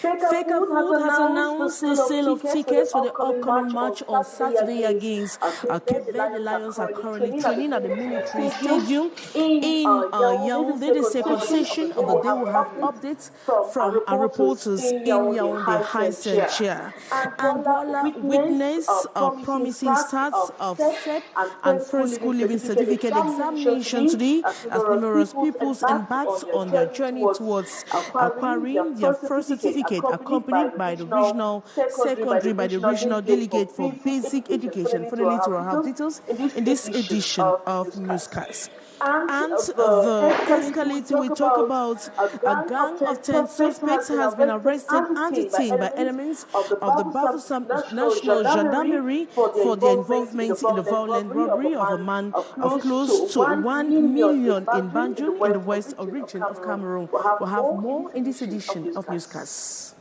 Faker Food has announced the sale of tickets for the upcoming match on Saturday against Cape Verde. The Lions are currently training at the military stadium in Yaoundé. The second session of the day will have updates from our reporters in Yaoundé High Saint-Chair. Angola witnessed promising starts of SEP and first school living certificate examination today as numerous pupils embarked on their journey towards acquiring their first certificate, accompanied by the regional secondary by the regional delegate for basic education. For the later, have details in this edition of Newscast. And the escalating, we talk about a gang of 10 suspects has been arrested and detained by elements of the Bafoussam National Gendarmerie for their involvement in the violent robbery of a man of close to 1 million in Banjul in the west region of Cameroon. We'll have more in this edition of Newscast.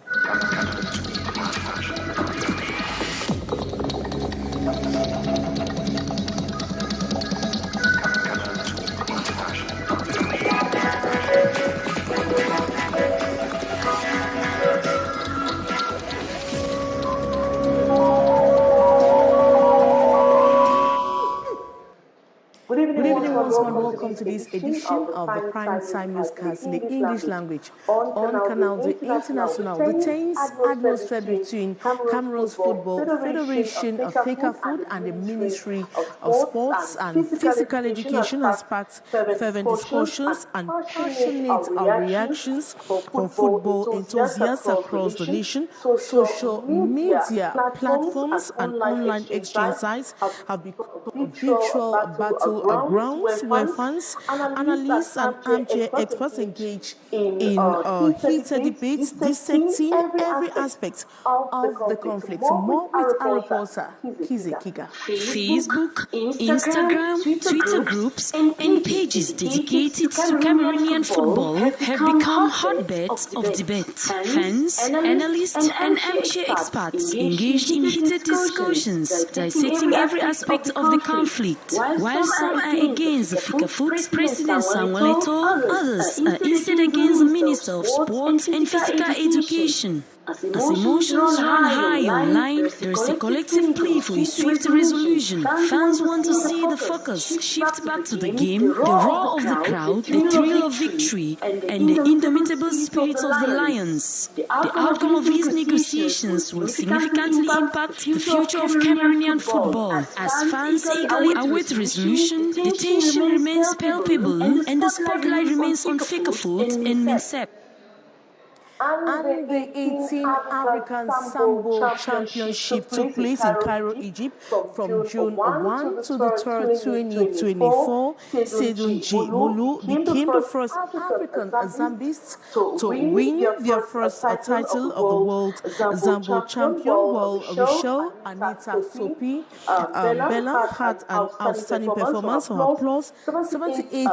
Good evening once more, welcome to this edition of the Prime Time Newscast in the English language on Canal the International. The tense atmosphere between Cameroon's Football Federation of Faker Food and the Ministry of Sports and Physical Education has sparked fervent discussions and passionate reactions from football enthusiasts across the nation. Social media platforms and online exchange sites have become virtual battlegrounds where fans, analysts, and armchair experts engage in heated debates dissecting every aspect of the conflict. More with our reporter, Kize Kiga. Facebook, Instagram, Twitter groups, and pages dedicated to Cameroonian football have become hotbeds of debate. Fans, analysts, and armchair experts engaged in heated discussions, dissecting every aspect of the conflict. While some are against the Faker Food President Samuel Eto'o, others are instead against the Minister of Sport and Physical Education. As emotions run high online, there is a collective plea for a swift resolution. Fans want to see the focus shift back to the game, the roar of the crowd, the thrill of victory, and the indomitable spirit of the Lions. The outcome of these negotiations will significantly impact the future of Cameroonian football. As fans eagerly await resolution, the tension remains palpable and the spotlight remains on Faker Food and Minsep. And the 18th African Sambo Championship took place in Cairo, Egypt from June 1 to the 3rd, 2024. Sedunji Mulu became the first African Zambists to win their first title of the World Zambo Champion, while Rochelle Anita Sopi Bella had an outstanding performance on her plus 78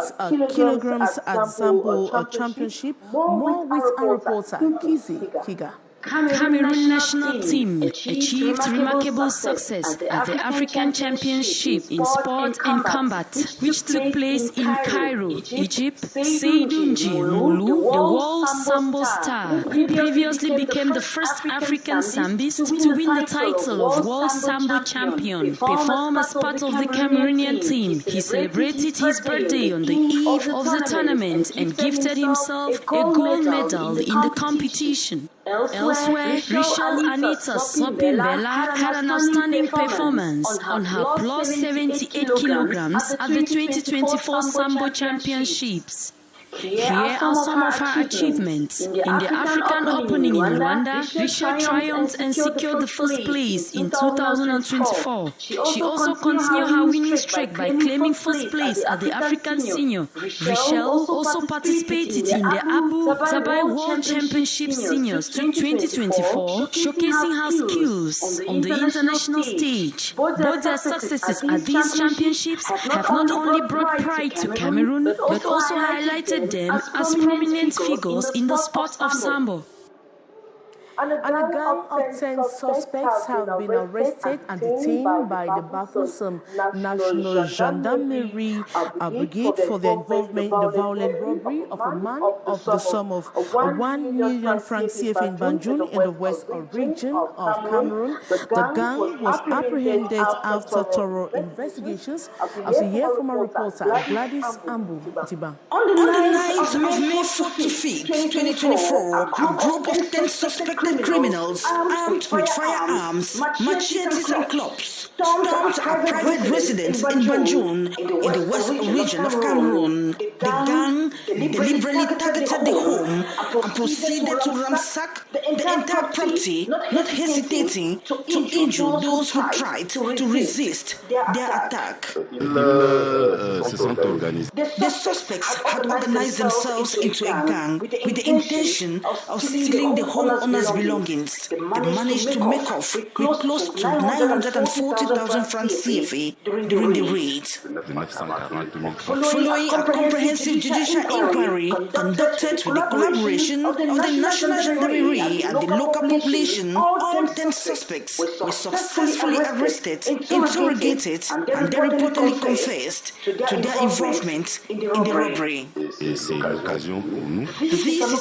kilograms at Zambo Championship. More with our reporter, Kize Kiga. Cameroon national team achieved remarkable success at the African Championship in Sport and Combat, which took place in Cairo, Egypt. Sedunji Mulu, the world Sambo star, who previously became the first African Sambist to win the title of World Sambo Champion, performed as part of the Cameroonian team. He celebrated his birthday on the eve of the tournament and gifted himself a gold medal in the competition. Elsewhere, Rochelle Anita Sopi Bella had an outstanding performance on her plus 78 kilograms at the 2024 Sambo Championships. Here are some of her achievements. In the African opening in Rwanda, Rochelle triumphed and secured the first place in 2024. She also continued her winning streak by claiming first place at the African Senior. Rochelle also participated in the Abu Dhabi World Championship Seniors 2024, showcasing her skills on the international stage. Both their successes at these championships have not only brought pride to Cameroon, but also highlighted them as prominent figures in the sport of Sambo. And a gang of 10 suspects have been arrested and detained by the Bafoussam National Gendarmerie Brigade for their involvement in the violent robbery of a man of the sum of 1 million francs CFA in Banjul in the west region of Cameroon. The gang was apprehended after thorough investigations. As we hear from our reporter Gladys Ambu Tiba. On the night of May 4th, 2024, a group of 10 suspected criminals armed with firearms, machetes and clubs stormed a private residence in Banjul in the west region of Cameroon. The gang deliberately targeted the home and proceeded to ransack the entire property, not hesitating to injure those who tried to resist their attack. The suspects had organized themselves into a gang with the intention of stealing the homeowner's belongings. They managed to make off with close to 940,000 francs CFA during the raid. Following a comprehensive judicial inquiry conducted with the collaboration of the National Gendarmerie and the local population, all 10 suspects were successfully arrested, interrogated, and they reportedly confessed to their involvement in the robbery. This is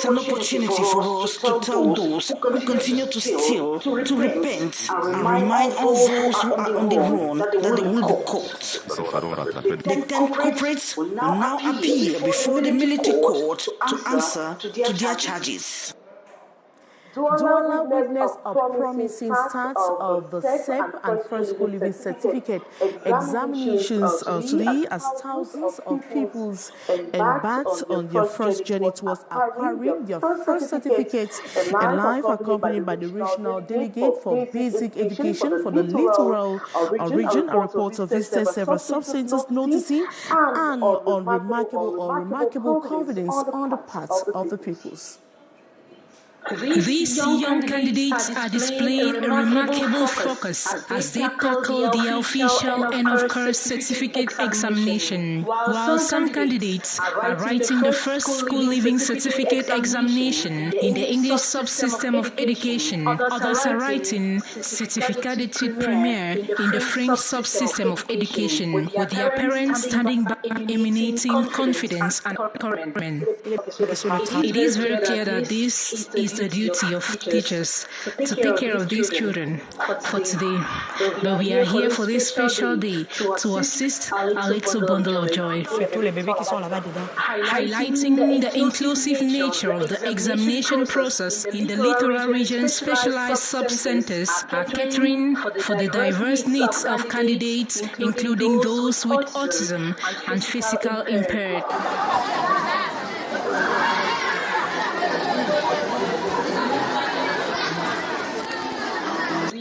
an opportunity for us to tell those who continue to steal to repent and remind all those who are on the run that they will be caught. The 10 culprits will now appear before the military court to answer to their charges. Douala witnessed a promising start of the SEP and First School Living Certificate examinations today as thousands of people embarked on their first journey towards acquiring their first certificates in life, accompanied by the regional delegate for basic education for the littoral region. A reporter visited several sub-centers, noticing an unremarkable confidence on the part of the pupils. These young candidates are displaying a remarkable focus as they tackle the official end-of-course certificate examination. While some candidates are writing the first school living certificate examination in the English subsystem of education, others are writing Certificat d'études primaires in the French subsystem of education, with their parents standing back emanating confidence and encouragement. It is very clear that this is the duty of teachers to take care of these children for today, but we are here for this special day to assist a little bundle of joy, highlighting the inclusive nature of the examination process in the littoral region. Specialized sub-centers are catering for the diverse needs of candidates, including those with autism and physical impaired.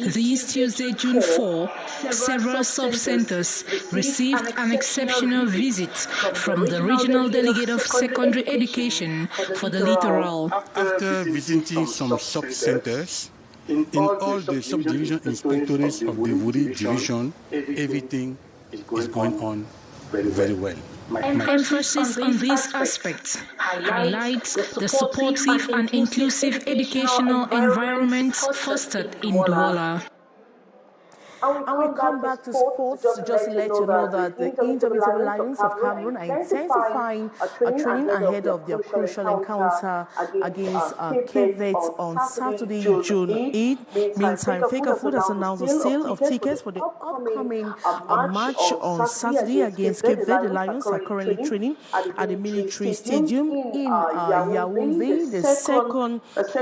This Tuesday, June 4, several sub-centers received an exceptional visit from the regional delegate of secondary education for the littoral. After visiting some sub-centers, in all the subdivision inspectorates of the Wuri division, everything is going on very well. Emphasis on these aspects highlights the supportive and inclusive educational environment fostered in Douala. And we'll come back to sports just to let you know that the Indomitable Lions of Cameroon are intensifying training ahead of their crucial encounter against Cliquez on Saturday, June 8. Meantime, Faker Food has announced the sale of tickets for the upcoming match on Saturday against Cape Verde. The Lions are currently training at the military stadium in Yaoundé. The second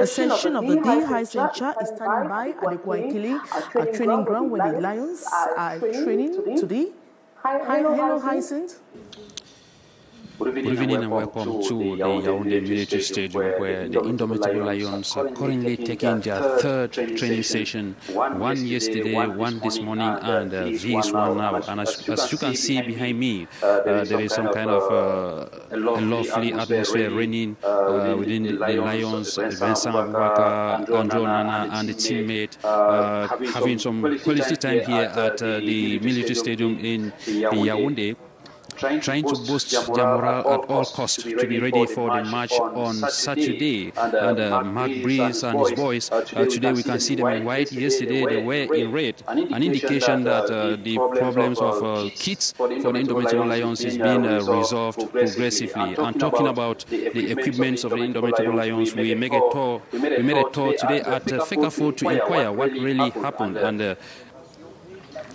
session of the day, Hyacinth is standing by at the Guayaquil training ground where the Lions are training today. Hello, Hyacinth. Good evening and welcome to the Yaoundé Military Stadium, where the Indomitable Lions are currently taking their third training session. One yesterday, one this morning, and this one now. And as you can see behind me, there is some kind of a lovely atmosphere reigning within the Lions. Vincent Abubakar, Andrew Nana, and the teammate having some quality time here at the military stadium in Yaoundé. trying to boost their morale at all costs to be ready for the match on Saturday. And Mark Breeze and his boys, today we can see them in white. Yesterday they were in red, an indication that the problems of kits for the Indomitable Lions is being resolved progressively. And talking about the equipments of the Indomitable Lions, we made a tour today at Fekafood to inquire what really happened. And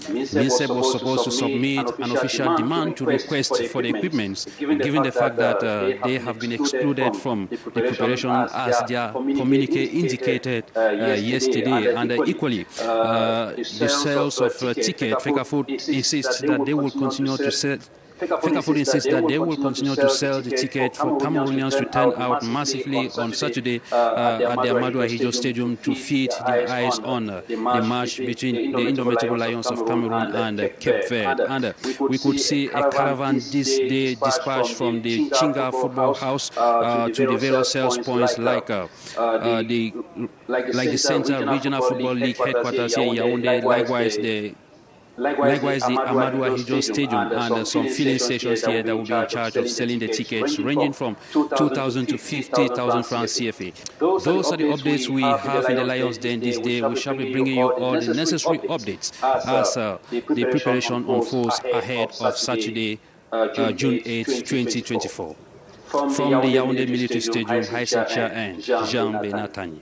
MINSEB was supposed to submit an official demand to request for the equipment, given the fact that they have been excluded from the preparation as their communique indicated yesterday. And equally, the sales of tickets, Fekafood insists that they will continue to sell. Fekafood insists that they will continue to sell the ticket for Cameroonians to turn out massively on Saturday at the Amadou Ahidjo Stadium to feed their eyes on the match between the Indomitable Lions of Cameroon and Cape Verde. And we could see a caravan this day dispatched from the Chinga Football House to the various sales points like the Central Regional Football League headquarters here in Yaoundé, likewise the Amadou Ahidjo Stadium, and some filling stations here that will be in charge of selling the tickets ranging from 2,000 to 50,000 francs CFA. Those are the updates we have in the Lions Den this day. We shall be bringing you all the necessary updates as the preparation unfolds ahead of Saturday, June 8, 2024. From the Yaoundé Military Stadium, Haïssa Chia and Jean Benatani.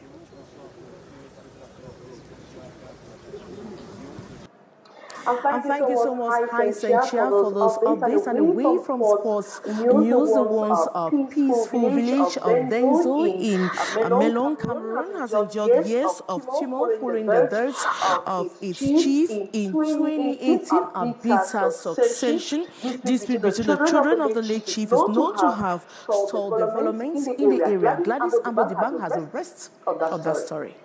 And thank you so much, Haïssa, for those updates. And away from sports news, the ones peaceful village of Denzo in Melon, Cameroon, has endured years of tumult following the death of its chief in 2018 and bitter succession. Dispute between the children of the late chief is known to have stalled developments in the area. Gladys Ambodibang has the rest of that story.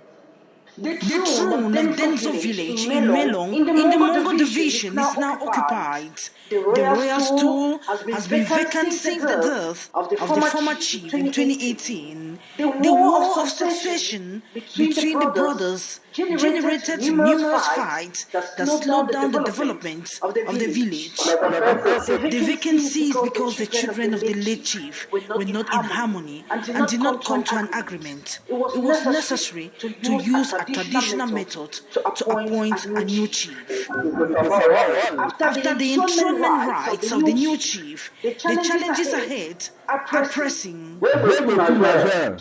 The throne of Denzo village in Melong, in the Mongo division, is now occupied. The royal stool has been vacant since the death of the former chief in 2018. The war of succession between the brothers generated numerous fights that slowed down the development of the village. The vacancy is because the children of the late chief were not in harmony and did not come to an agreement. It was necessary to use a traditional method to appoint a new chief. After the enthronement rites of the new chief, the challenges ahead are pressing.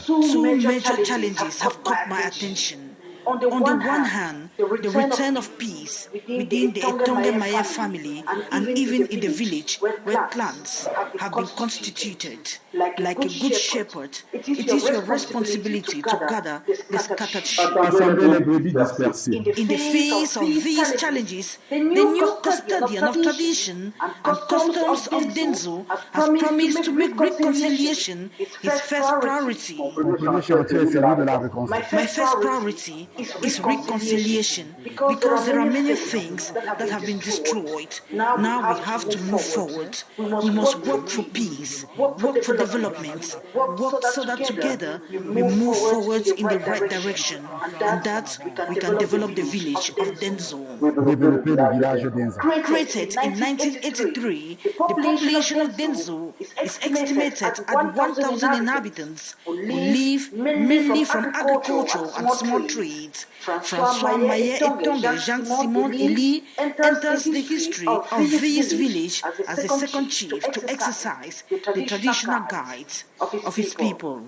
Two major challenges have caught my attention. On the one hand, the return of peace within the Etonge Maye family and even in the village where clans have been constituted. Like a good shepherd, it is your responsibility to gather the scattered sheep. In the face of these challenges, the new custodian of tradition and customs of Denzo has promised to make reconciliation his first priority. My first priority is reconciliation because there are many things that have been destroyed. Now we have to move forward. We must work for peace, work for development, work so that together we move forward in the right direction and that we can develop the village of Denzo. Created in 1983, the population of Denzo is estimated at 1,000 inhabitants who live mainly from agriculture and small trades. François Maye Etonge Jean-Simon Eli enters the history of this village as the second chief to exercise the traditional guides of his people.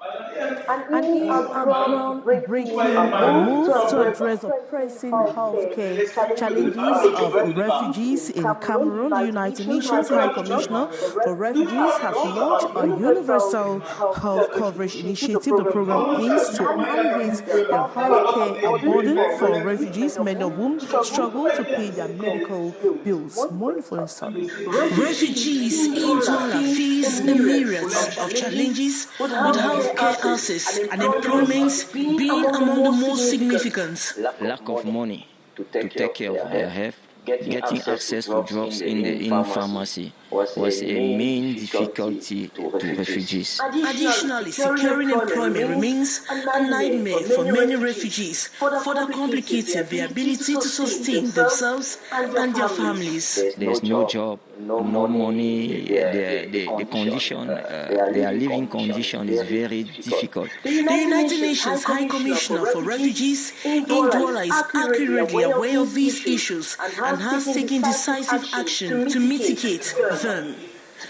And in a groundbreaking move to address the pressing healthcare challenges of refugees in Cameroon, the United Nations High Commissioner for Refugees has launched a universal health coverage initiative. The program aims to alleviate the healthcare burden for refugees, many of whom struggle to pay their medical bills. More information. Refugees in Douala face a myriad of challenges with healthcare access and employment being among the most significant. Lack of money to take care of their health, getting access to drugs in pharmacy, was a main difficulty to refugees. Additionally, securing employment remains a nightmare for many refugees, further complicating their ability to sustain themselves and their families. There's no job, no money, the condition, their living condition is very difficult. The United Nations High Commissioner for Refugees in Douala is accurately aware of these issues and has taken decisive action to mitigate them.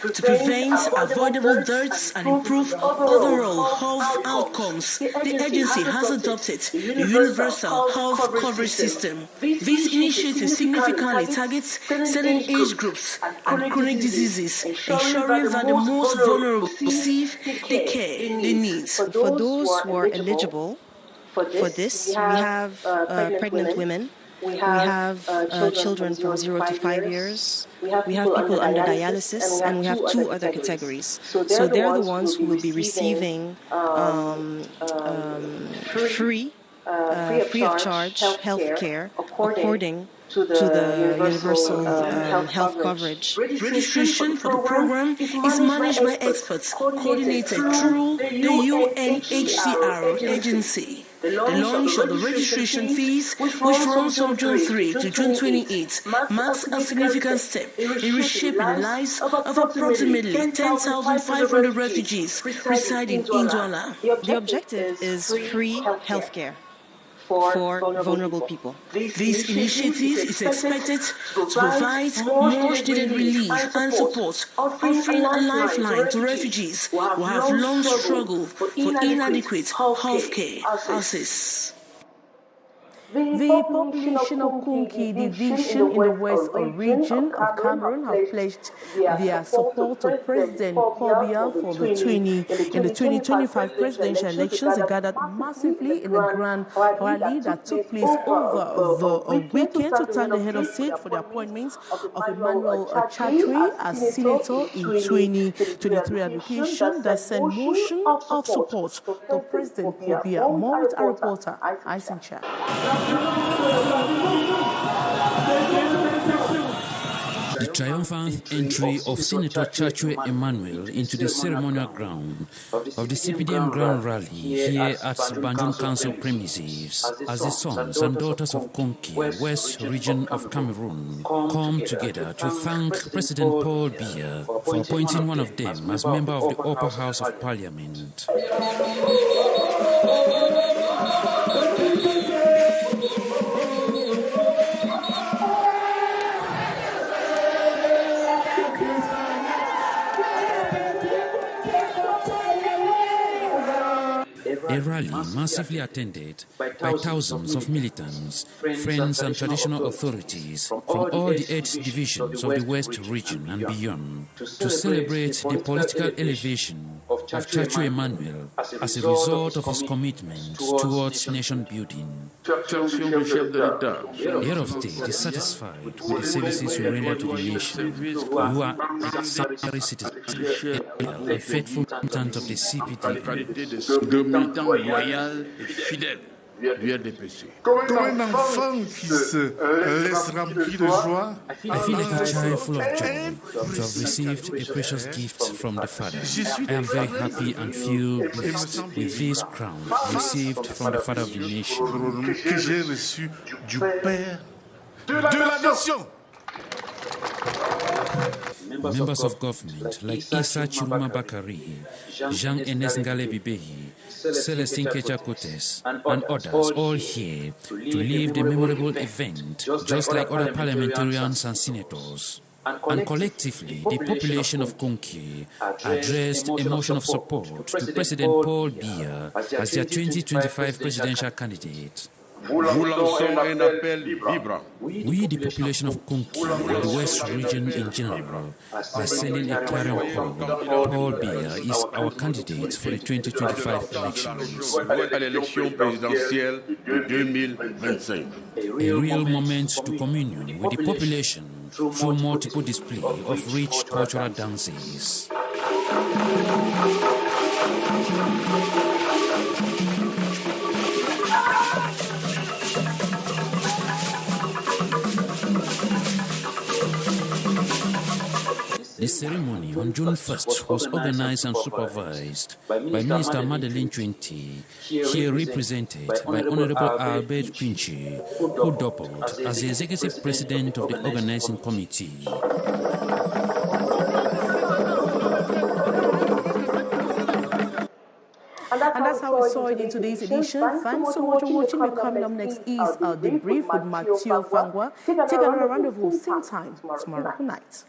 To prevent avoidable deaths and improve overall health outcomes, the agency has adopted the Universal Health Coverage System. This initiative significantly targets certain age groups and chronic diseases, ensuring that the most vulnerable receive the care they need. For those who are eligible for this, we have pregnant women. We have children from 0 to 5 years. We have people under dialysis, and we have 2 other categories. So they're the ones who will be receiving free of charge health care according to the universal health coverage. Registration for the program is managed by experts coordinated through the UNHCR agency. The launch of the registration fees, which runs from June 3 to June 28, marks a significant step in reshaping the lives of approximately 10,500 refugees residing in Douala. The objective is free health care for vulnerable people. This initiative is expected to provide much-needed relief and support, offering a lifeline to refugees who have long struggled for inadequate health care access. The population of Kunki division in the west region of Cameroon have pledged their support to President Paul Biya for the 2025 presidential elections. They gathered massively in the grand rally that took place over the weekend to thank the head of state for the appointment of Emmanuel Chatri as senator in 2023 education that sent motion of support to President Paul Biya. More with our reporter, Aisen Cha. The triumphant entry of Senator Chachwe Emmanuel into the ceremonial ground of the CPDM Grand Rally here at Banjul Council premises as the sons and daughters of Konki, West region of Cameroon, come together to thank President Paul Biya for appointing one of them as member of the Upper House of Parliament. A rally massively attended by thousands of militants, friends and traditional authorities from all the 8 divisions of the West region and beyond to celebrate the political elevation of Chachu Emmanuel as a result of his commitment towards nation building. The head of state is satisfied with the services you render to the nation. You are exemplary citizen, a faithful militant of the CPD. Loyal et fidèle du RDPC. Comme un enfant qui se laisse remplir de joie. I feel like a child full of joy to have received a precious gift from the Father. I am very happy and feel blessed with this crown received from the Father of the nation. Que j'ai reçu du Père de la nation. Members of government like Issa Chiruma Bakari, Jean-Enes Ngale Bibehi, Celestine Kecha Kotes, and others all here to leave the memorable event just like other parliamentarians and senators. And collectively, the population of Konki addressed a motion of support to President Paul Biya as their 2025 presidential candidate. Vous lançons un appel vibrant. We, the population of Konki and the West region in general, are sending a clarion call. Paul Biya is our candidate for the 2025 elections. À l'élection présidentielle de 2025. A real moment to communion with the population through multiple display of rich cultural dances. The ceremony on June 1st was organized and supervised by Minister Madeleine Chuenti, here represented by Honorable Albert Quincy, who doubled as the executive president of the organizing committee. And that's how we saw it in today's edition. Thanks so much for watching. We're coming up next is The Brief with Mathieu Fangwa. Take another rendezvous, same time tomorrow night.